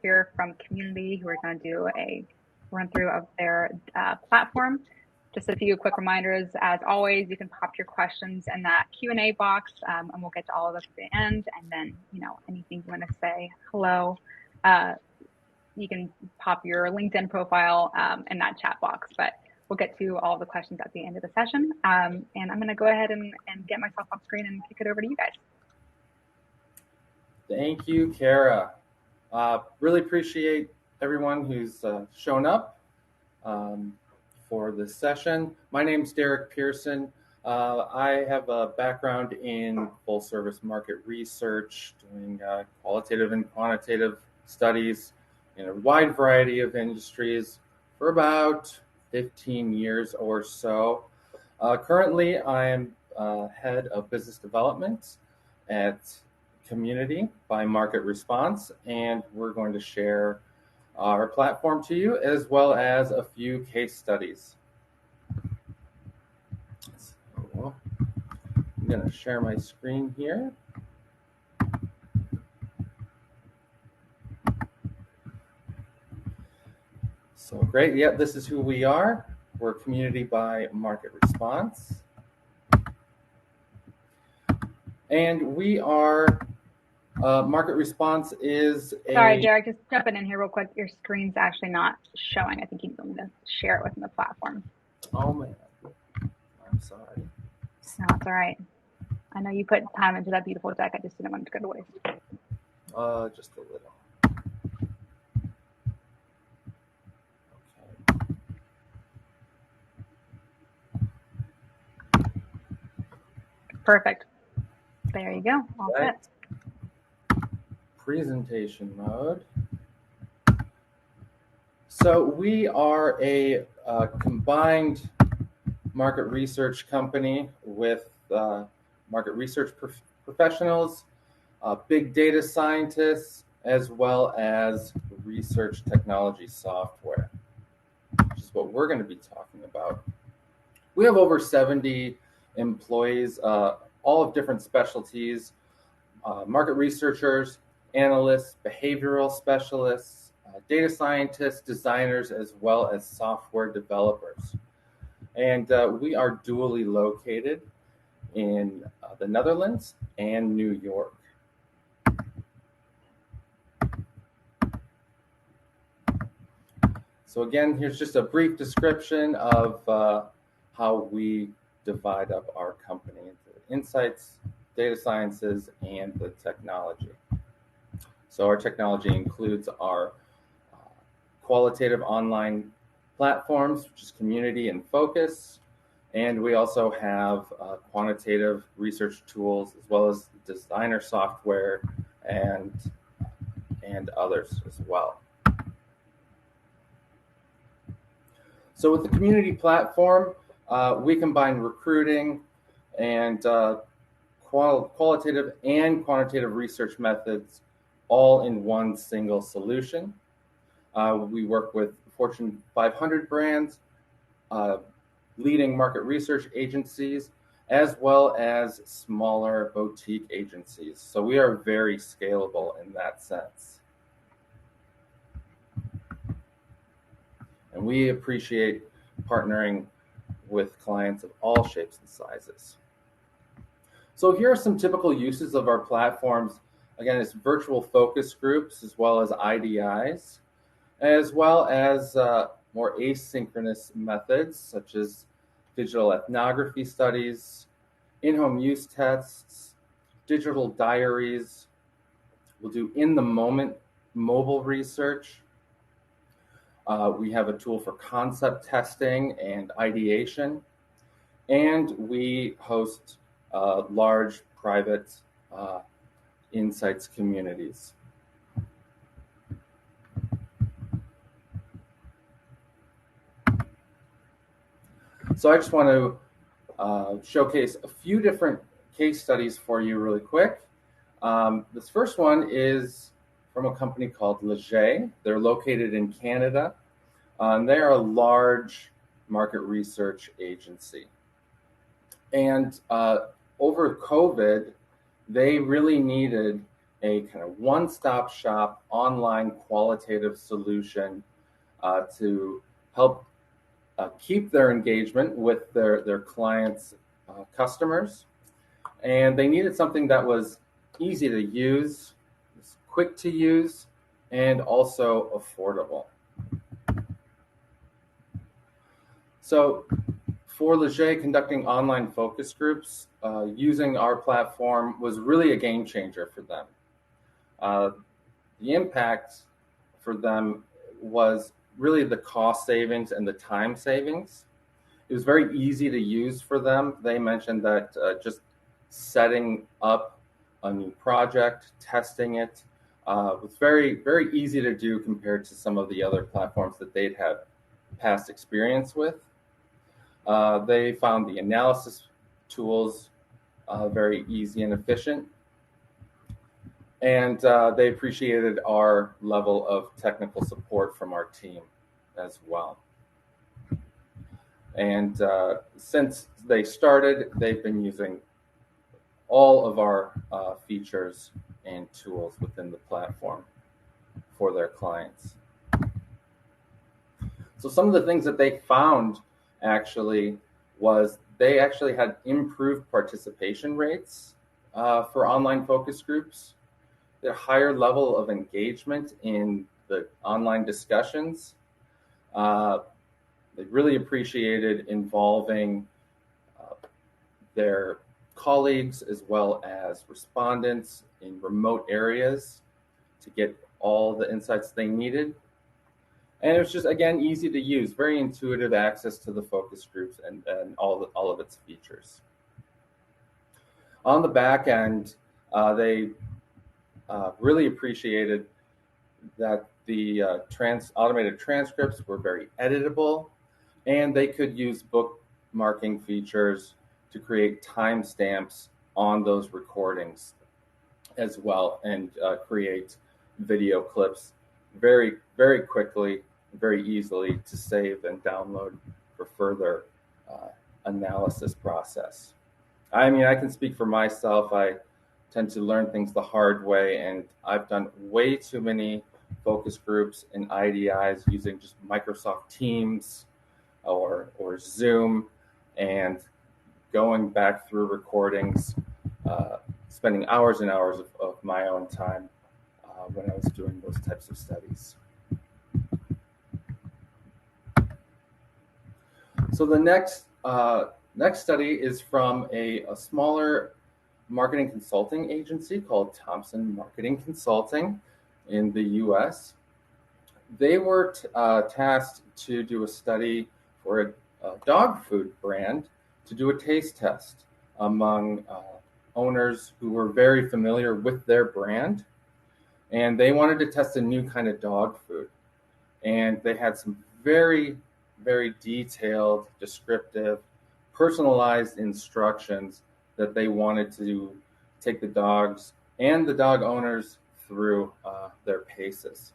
here from Community, who are going to do a run through of their platform. Just a few quick reminders. As always, you can pop your questions in that Q&A box, and we'll get to all of us at the end. And then, anything you want to say, hello, you can pop your LinkedIn profile in that chat box. But we'll get to all the questions at the end of the session. And I'm going to go ahead and get myself off screen and kick it over to you guys. Thank you, Kara. Really appreciate everyone who's shown up for this session. My name's Derek Pearson. I have a background in full service market research, doing qualitative and quantitative studies in a wide variety of industries for about 15 years or so. Currently, I am head of business development at Community by Market Response, and we're going to share our platform to you as well as a few case studies. So, I'm going to share my screen here. So great, yeah, this is who we are. We're Community by Market Response. And we are, Market Response is a... Sorry, Derek, just jumping in here real quick. Your screen's actually not showing. I think you need to share it within the platform. Oh, man. I'm sorry. No, it's all right. I know you put time into that beautiful deck. I just didn't want it to go to waste. Just a little. Okay. Perfect. There you go. All set. Presentation mode. So we are a combined market research company with market research professionals, big data scientists, as well as research technology software, which is what we're going to be talking about. We have over 70 employees, all of different specialties, market researchers, analysts, behavioral specialists, data scientists, designers, as well as software developers. And we are dually located in the Netherlands and New York. So again, here's just a brief description of how we divide up our company into insights, data sciences, and the technology. So our technology includes our qualitative online platforms, which is Community and Focus. And we also have quantitative research tools, as well as designer software and others as well. So with the Community platform, we combine recruiting and qualitative and quantitative research methods all in one single solution. We work with Fortune 500 brands, leading market research agencies, as well as smaller boutique agencies. So we are very scalable in that sense. And we appreciate partnering with clients of all shapes and sizes. So here are some typical uses of our platforms. Again, it's virtual focus groups, as well as IDIs, as well as more asynchronous methods, such as digital ethnography studies, in-home use tests, digital diaries. We'll do in-the-moment mobile research. We have a tool for concept testing and ideation, and we host large private insights communities. So I just want to showcase a few different case studies for you really quick. This first one is from a company called Leger. They're located in Canada. They are a large market research agency. And over COVID, they really needed a kind of one-stop shop online qualitative solution to help keep their engagement with their clients' customers. And they needed something that was easy to use, quick to use, and also affordable. So for Leger, conducting online focus groups using our platform was really a game changer for them. The impact for them was really the cost savings and the time savings. It was very easy to use for them. They mentioned that just setting up a new project, testing it, was very, very easy to do compared to some of the other platforms that they'd had past experience with. They found the analysis tools very easy and efficient. And they appreciated our level of technical support from our team as well. And since they started, they've been using all of our features and tools within the platform for their clients. So some of the things that they found actually was they actually had improved participation rates for online focus groups. Their higher level of engagement in the online discussions. They really appreciated involving their colleagues as well as respondents in remote areas to get all the insights they needed. And it was just, again, easy to use, very intuitive access to the focus groups and all of its features. On the back end, they really appreciated that the automated transcripts were very editable, and they could use bookmarking features to create timestamps on those recordings as well, and create video clips very, very quickly, very easily to save and download for further analysis process. I mean, I can speak for myself. I tend to learn things the hard way, and I've done way too many focus groups and IDIs using just Microsoft Teams or Zoom, and going back through recordings, spending hours and hours of my own time when I was doing those types of studies. So the next study is from a smaller marketing consulting agency called Thompson Marketing Consulting in the US. They were tasked to do a study for a dog food brand to do a taste test among owners who were very familiar with their brand. And they wanted to test a new kind of dog food. And they had some very, very detailed, descriptive, personalized instructions that they wanted to take the dogs and the dog owners through their paces.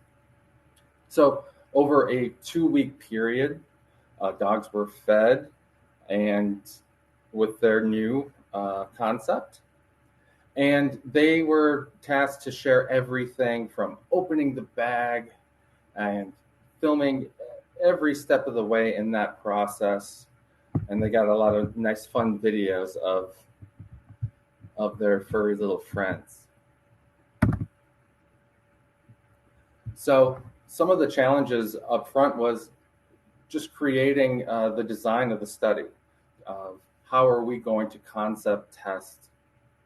So over a 2-week period, dogs were fed and with their new concept. And they were tasked to share everything from opening the bag and filming every step of the way in that process. And they got a lot of nice, fun videos of their furry little friends. So some of the challenges up front was just creating the design of the study. How are we going to concept test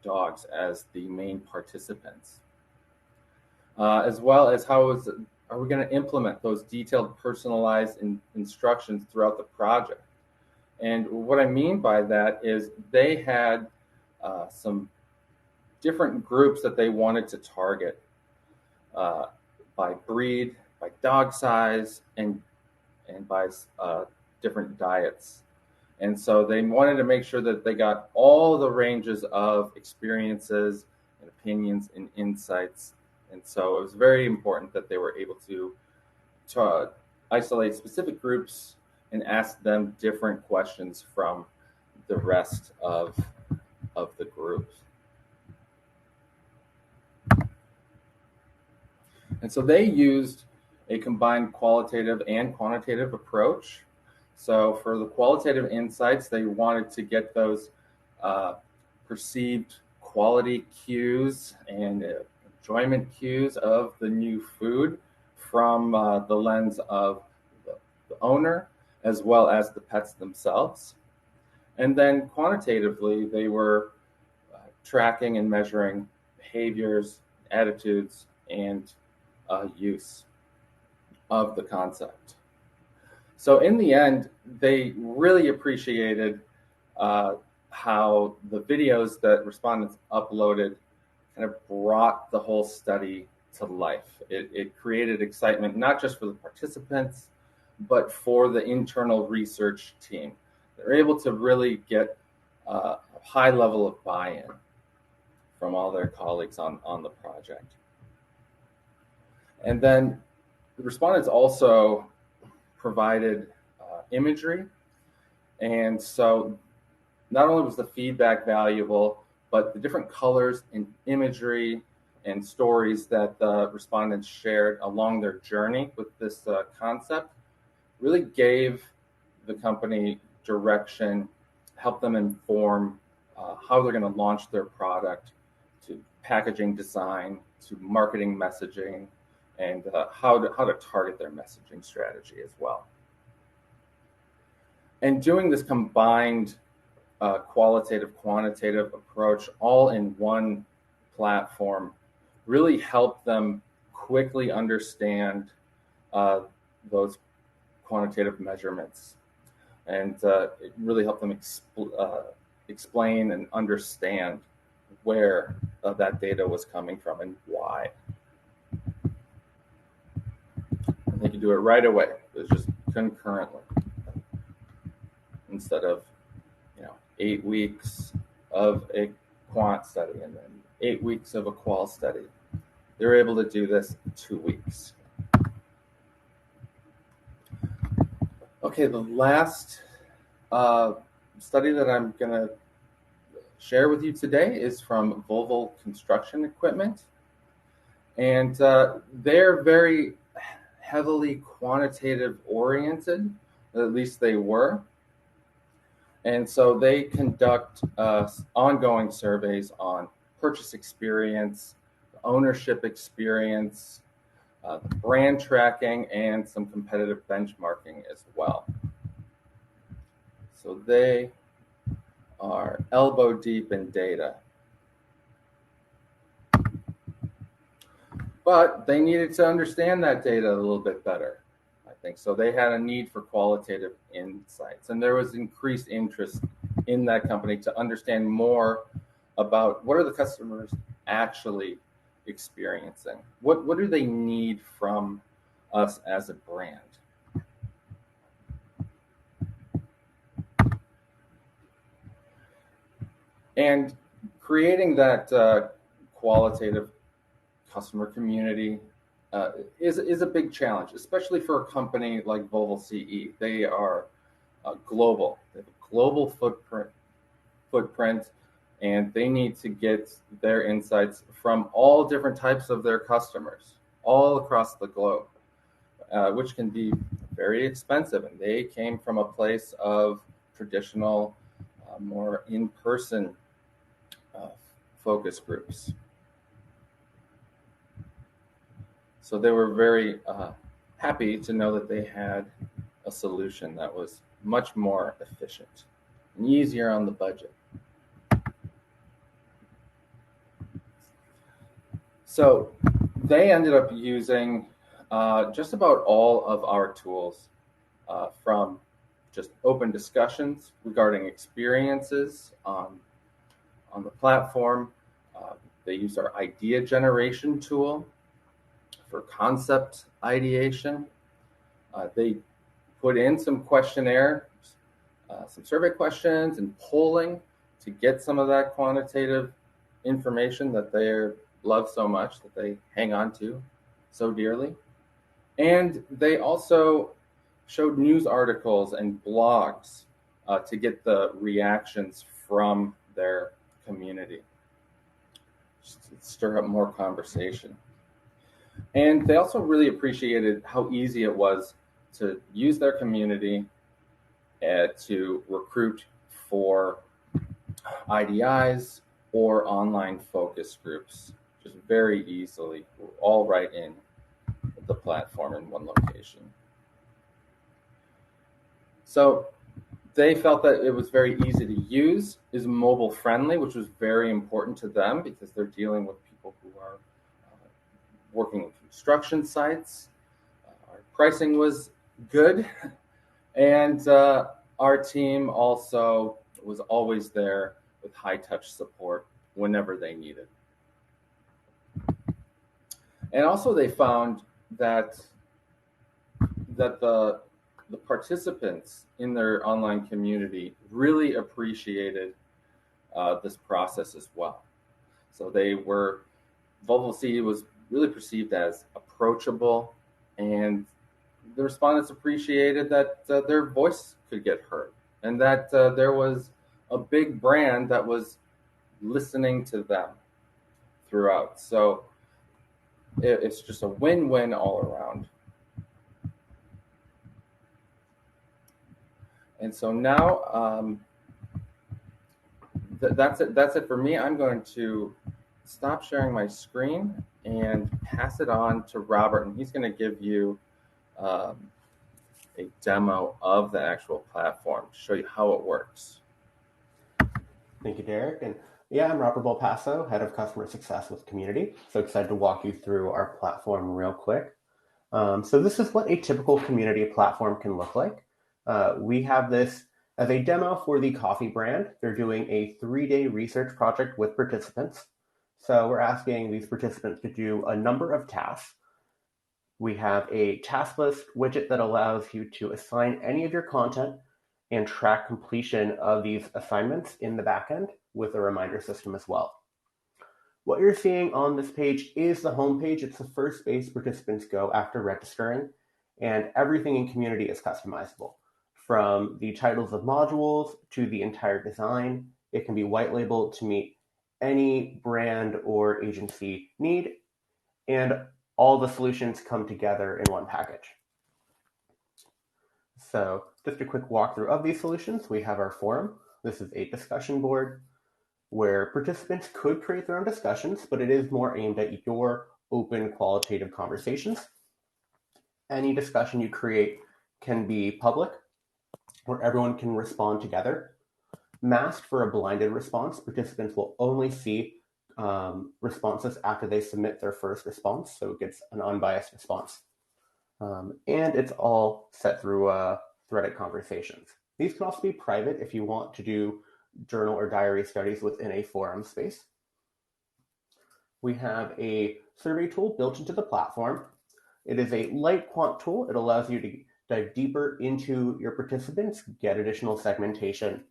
dogs as the main participants? As well as are we going to implement those detailed, personalized instructions throughout the project? And what I mean by that is they had some different groups that they wanted to target by breed, by dog size, and by different diets. And so they wanted to make sure that they got all the ranges of experiences and opinions and insights. And so it was very important that they were able to isolate specific groups and ask them different questions from the rest of the groups. And so they used a combined qualitative and quantitative approach. So for the qualitative insights, they wanted to get those perceived quality cues and enjoyment cues of the new food from the lens of the owner as well as the pets themselves. And then quantitatively, they were tracking and measuring behaviors, attitudes, and use of the concept. So in the end, they really appreciated how the videos that respondents uploaded kind of brought the whole study to life. It created excitement, not just for the participants, but for the internal research team. They're able to really get a high level of buy-in from all their colleagues on the project. And then the respondents also provided imagery. And so not only was the feedback valuable, but the different colors and imagery and stories that the respondents shared along their journey with this concept really gave the company direction, helped them inform how they're going to launch their product, to packaging design, to marketing messaging, and how to target their messaging strategy as well. And doing this combined qualitative, quantitative approach all in one platform really helped them quickly understand those quantitative measurements. And it really helped them explain and understand where that data was coming from and why. And they could do it right away. It was just concurrently instead of 8 weeks of a quant study and then 8 weeks of a qual study. They were able to do this in 2 weeks. Okay, the last study that I'm going to share with you today is from Volvo Construction Equipment. And they're very heavily quantitative oriented, at least they were. And so they conduct ongoing surveys on purchase experience, ownership experience, brand tracking, and some competitive benchmarking as well. So they are elbow deep in data. But they needed to understand that data a little bit better, I think. So they had a need for qualitative insights. And there was increased interest in that company to understand more about what are the customers actually experiencing? What do they need from us as a brand? And creating that qualitative customer community is a big challenge, especially for a company like Volvo CE. They are global. They have a global footprint, and they need to get their insights from all different types of their customers all across the globe, which can be very expensive. And they came from a place of traditional, more in-person focus groups. So they were very happy to know that they had a solution that was much more efficient and easier on the budget. So they ended up using just about all of our tools, from just open discussions regarding experiences on the platform. They used our idea generation tool for concept ideation. They put in some questionnaires, some survey questions and polling to get some of that quantitative information that they love so much, that they hang on to so dearly. And they also showed news articles and blogs to get the reactions from their community, just to stir up more conversation. And they also really appreciated how easy it was to use their community to recruit for IDIs or online focus groups, just very easily, all right in the platform in one location. So they felt that it was very easy to use, is mobile friendly, which was very important to them because they're dealing with people who are working in construction sites. Our pricing was good, and our team also was always there with high touch support whenever they needed. And also, they found that the participants in their online community really appreciated this process as well. So Volvo C was really perceived as approachable, and the respondents appreciated that their voice could get heard, and that there was a big brand that was listening to them throughout. So it's just a win-win all around. And so now that's it. That's it for me. I'm going to stop sharing my screen and pass it on to Robert, and he's going to give you a demo of the actual platform to show you how it works. Thank you, Derek. And yeah, I'm Robert Bolpasso, Head of Customer Success with Community. So excited to walk you through our platform real quick. So this is what a typical community platform can look like. We have this as a demo for the coffee brand. They're doing a 3-day research project with participants. So we're asking these participants to do a number of tasks. We have a task list widget that allows you to assign any of your content and track completion of these assignments in the backend with a reminder system as well. What you're seeing on this page is the home page. It's the first place participants go after registering, and everything in Community is customizable. From the titles of modules to the entire design, it can be white labeled to meet any brand or agency need, and all the solutions come together in one package. So just a quick walkthrough of these solutions. We have our forum. This is a discussion board where participants could create their own discussions, but it is more aimed at your open qualitative conversations. Any discussion you create can be public, where everyone can respond together. Masked for a blinded response, participants will only see responses after they submit their first response, so it gets an unbiased response. And it's all set through threaded conversations. These can also be private if you want to do journal or diary studies within a forum space. We have a survey tool built into the platform. It is a light quant tool. It allows you to dive deeper into your participants, get additional segmentation.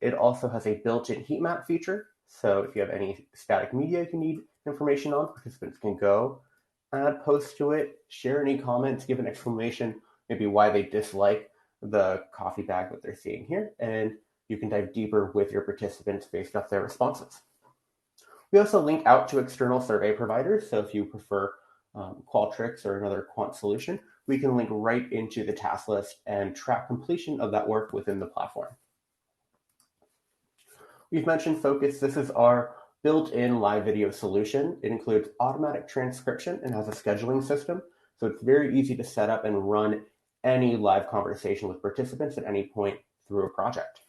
It also has a built-in heat map feature. So if you have any static media you need information on, participants can go, add posts to it, share any comments, give an explanation, maybe why they dislike the coffee bag that they're seeing here, and you can dive deeper with your participants based off their responses. We also link out to external survey providers, so if you prefer Qualtrics or another quant solution, we can link right into the task list and track completion of that work within the platform. We've mentioned Focus. This is our built-in live video solution. It includes automatic transcription and has a scheduling system, so it's very easy to set up and run any live conversation with participants at any point through a project.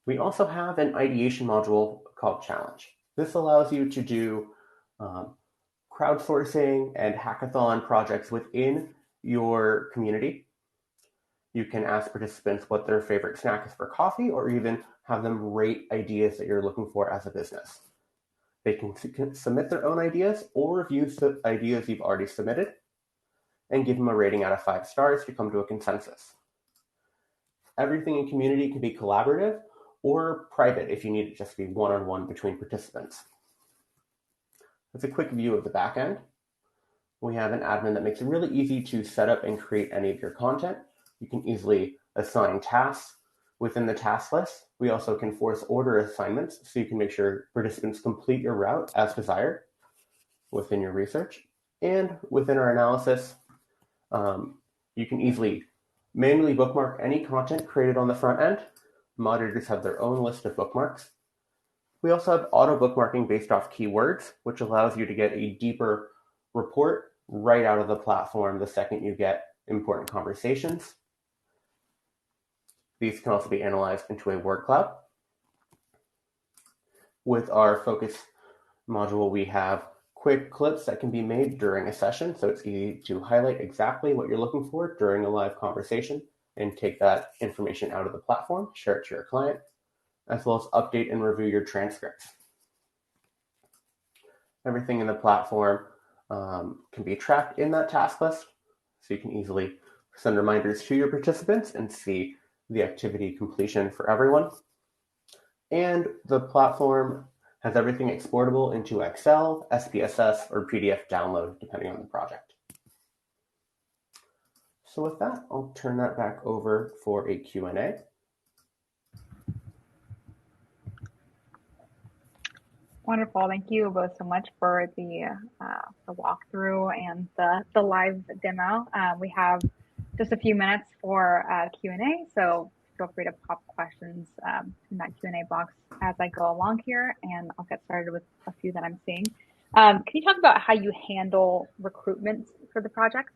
We also have an ideation module called Challenge. This allows you to do crowdsourcing and hackathon projects within your community. You can ask participants what their favorite snack is for coffee, or even have them rate ideas that you're looking for as a business. They can submit their own ideas or review the ideas you've already submitted and give them a rating out of 5 stars to come to a consensus. Everything in Community can be collaborative or private if you need it just to be one-on-one between participants. That's a quick view of the backend. We have an admin that makes it really easy to set up and create any of your content. You can easily assign tasks within the task list. We also can force order assignments so you can make sure participants complete your route as desired. within your research. And within our analysis, you can easily manually bookmark any content created on the front end. Moderators have their own list of bookmarks. We also have auto bookmarking based off keywords, which allows you to get a deeper report right out of the platform the second you get important conversations. These can also be analyzed into a word cloud. With our focus module, we have quick clips that can be made during a session, so it's easy to highlight exactly what you're looking for during a live conversation and take that information out of the platform, share it to your client, as well as update and review your transcripts. Everything in the platform can be tracked in that task list, so you can easily send reminders to your participants and see the activity completion for everyone. And the platform has everything exportable into Excel, SPSS, or PDF download, depending on the project. So with that, I'll turn that back over for a Q&A. Wonderful. Thank you both so much for the walkthrough and the live demo. We have just a few minutes for Q&A, so feel free to pop questions in that Q&A box as I go along here, and I'll get started with a few that I'm seeing. Can you talk about how you handle recruitment for the projects?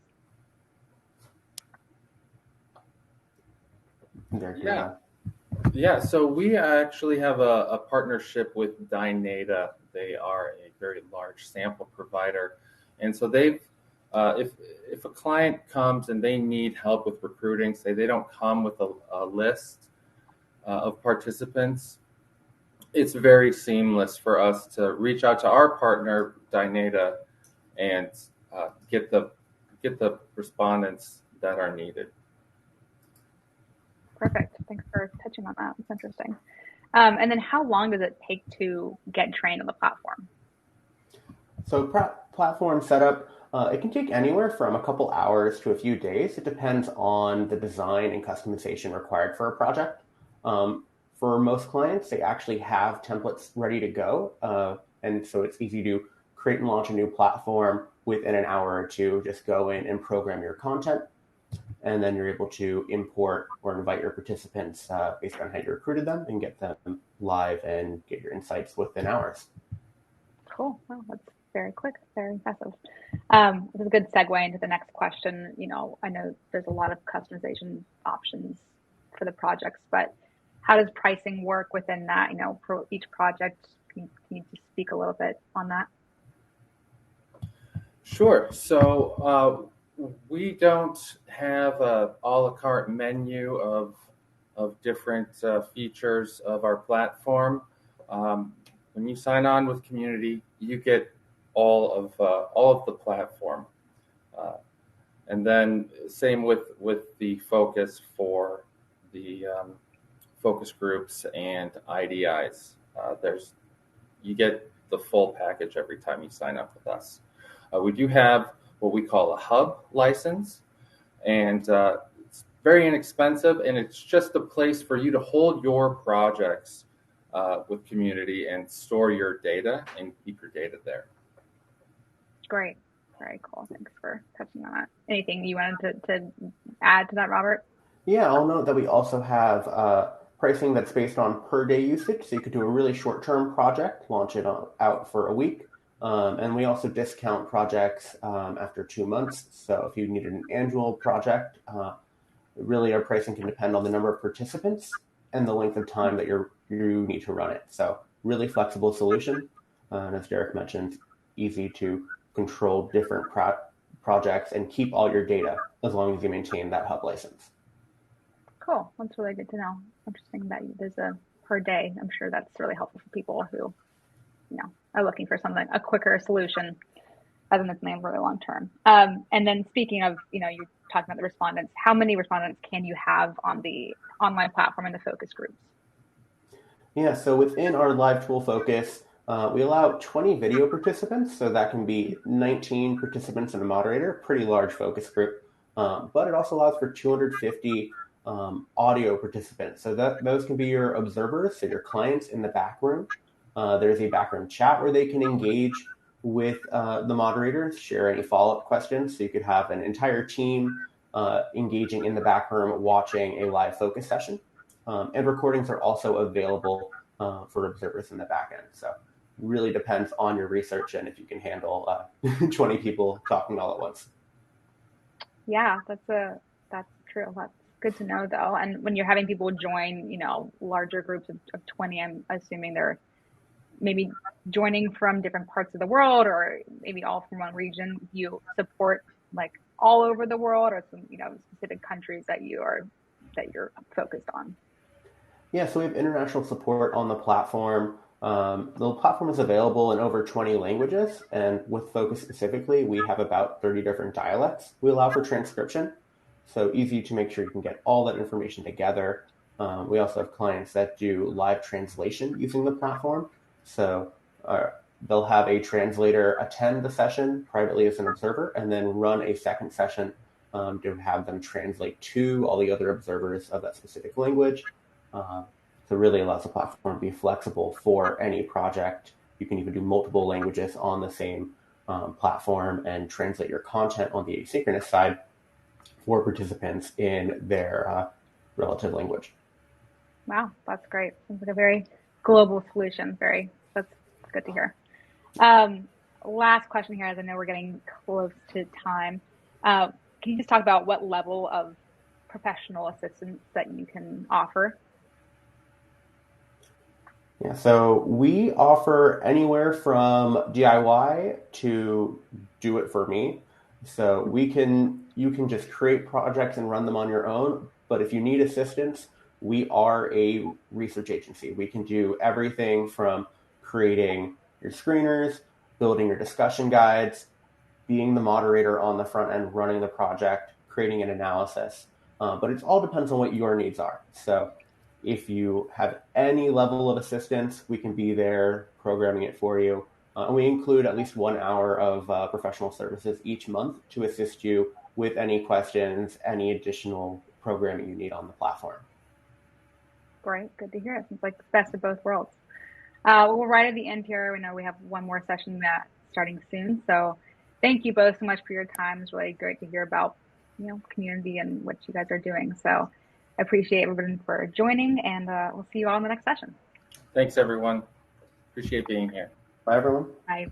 Yeah, so we actually have a partnership with Dynata. They are a very large sample provider. And so they've, if a client comes and they need help with recruiting, say they don't come with a list of participants, it's very seamless for us to reach out to our partner, Dynata, and get the respondents that are needed. Perfect. Thanks for touching on that. It's interesting. And then how long does it take to get trained on the platform? So platform setup, it can take anywhere from a couple hours to a few days. It depends on the design and customization required for a project. For most clients, they actually have templates ready to go. And so it's easy to create and launch a new platform within an hour or two. Just go in and program your content. And then you're able to import or invite your participants based on how you recruited them and get them live and get your insights within hours. Cool. Wow, that's very quick, very impressive. This is a good segue into the next question. You know, I know there's a lot of customization options for the projects, but how does pricing work within that? You know, for each project, can you just speak a little bit on that? Sure. So we don't have a a la carte menu of different features of our platform. When you sign on with Community, you get all of the platform, and then same with the focus for the focus groups and IDIs. You get the full package every time you sign up with us. We do have what we call a hub license, and it's very inexpensive, and it's just a place for you to hold your projects with Community and store your data and keep your data there. Great. Very cool. Thanks for touching on that. Anything you wanted to add to that, Robert? Yeah, I'll note that we also have pricing that's based on per day usage. So you could do a really short-term project, launch it out for a week. And we also discount projects after 2 months. So if you needed an annual project, really our pricing can depend on the number of participants and the length of time that you need to run it. So really flexible solution. And as Derek mentioned, easy to control different projects and keep all your data as long as you maintain that hub license. Cool. That's really good to know. Interesting that there's a per day. I'm sure that's really helpful for people who, you know, are looking for something, a quicker solution rather than something really long term. And then speaking of, you know, you're talking about the respondents, how many respondents can you have on the online platform in the focus groups? Yeah, so within our live tool focus, we allow 20 video participants, so that can be 19 participants and a moderator, pretty large focus group. But it also allows for 250 audio participants. So those can be your observers, so your clients in the back room. There's a backroom chat where they can engage with the moderators, share any follow-up questions. So you could have an entire team engaging in the back room, watching a live focus session. And recordings are also available for observers in the back end. So really depends on your research and if you can handle 20 people talking all at once. Yeah, that's true. That's good to know, though. And when you're having people join, larger groups of 20, I'm assuming they're maybe joining from different parts of the world, or maybe all from one region. You support like all over the world, or some specific countries that you're focused on. Yeah, so we have international support on the platform. The platform is available in over 20 languages, and with Focus specifically, we have about 30 different dialects. We allow for transcription, so easy to make sure you can get all that information together. We also have clients that do live translation using the platform, so they'll have a translator attend the session privately as an observer, and then run a second session to have them translate to all the other observers of that specific language. So really allows the platform to be flexible for any project. You can even do multiple languages on the same platform and translate your content on the asynchronous side for participants in their relative language. Wow, that's great. Seems like a very global solution. That's good to hear. Last question here, as I know we're getting close to time. Can you just talk about what level of professional assistance that you can offer? Yeah, so we offer anywhere from DIY to do it for me. So you can just create projects and run them on your own. But if you need assistance, we are a research agency. We can do everything from creating your screeners, building your discussion guides, being the moderator on the front end, running the project, creating an analysis. But it all depends on what your needs are. So if you have any level of assistance, we can be there programming it for you. And we include at least 1 hour of professional services each month to assist you with any questions, any additional programming you need on the platform. Great. Good to hear. It seems like the best of both worlds. We're right at the end here. We know we have one more session that starting soon. So thank you both so much for your time. It's really great to hear about, community and what you guys are doing. So I appreciate everyone for joining, and we'll see you all in the next session. Thanks, everyone. Appreciate being here. Bye, everyone. Bye.